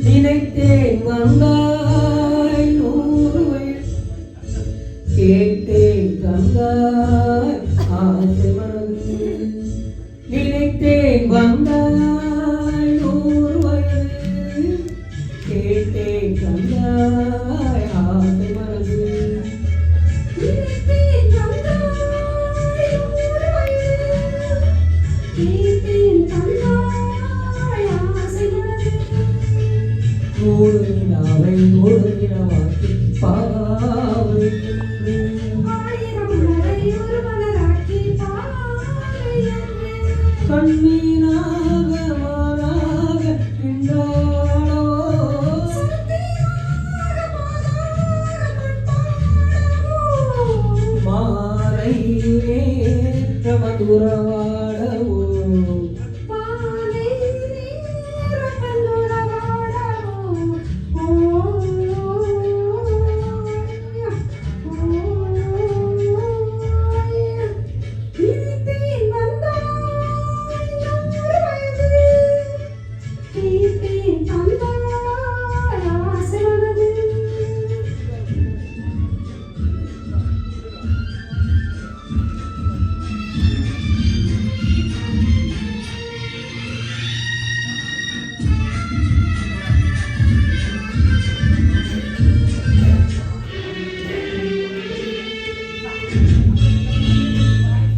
நினைத்தேன் வந்தாய் நூறு கேட்டேன் தந்தாய் ஆசை மனது நினைத்தேன் வந்தாய் 100 வயது கேட்டேன் தந்தாய் ஆசை மனது நினைத்தேன் வந்தாய் 100 வயது கேட்டேன் தந்தாய் ஆசை மனது ஒரு நிலாவை ஒரு நிலவாக்கி பாவை கண்ணீராக மாறாக நின்றாளோ மாலை மதுரவாடவோ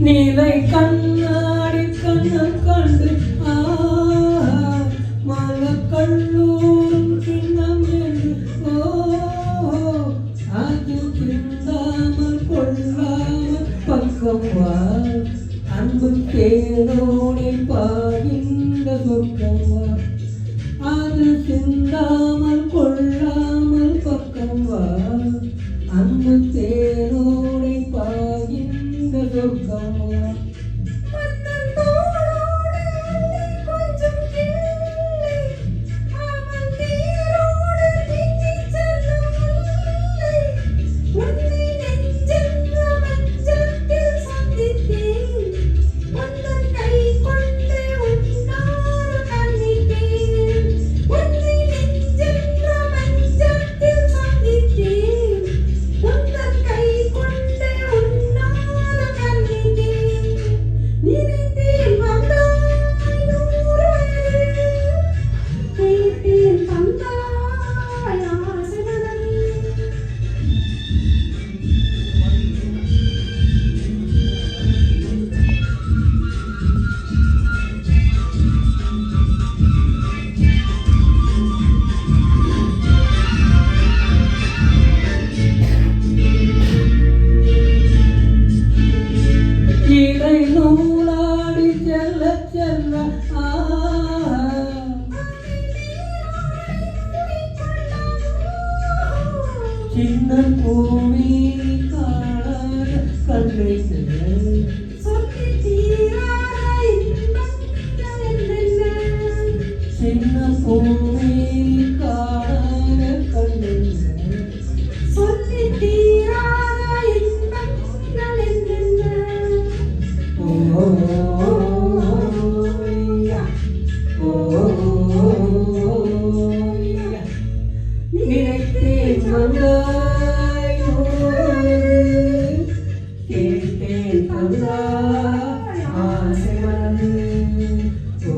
நீலை கண்ணாடி கண்ணல் கண்டு மலக்கல்லூரும் சின்னம் என்று அது சிந்தாமல் கொள்ளாமல் பக்கம் வா அன்பு தேனோடி பாகின்ற சொர்க்கம் வா அது சிந்தாமல் கொள்ளாமல் பக்கம் வா அன்பு தேனோடி பாகின்ற சொர்க்கம் வா இலை நூலாடி செல்ல செல்ல சின்ன பூமி காணாத கண்ணைகள் சின்ன பூமி காணாத கண்ணைகள் சொல்லி தீராத இன்பங்கள் என்னென்ன நினைத்தேன் வந்தாய் கேட்டேன் தந்தாய் ஆசை மனது ஓ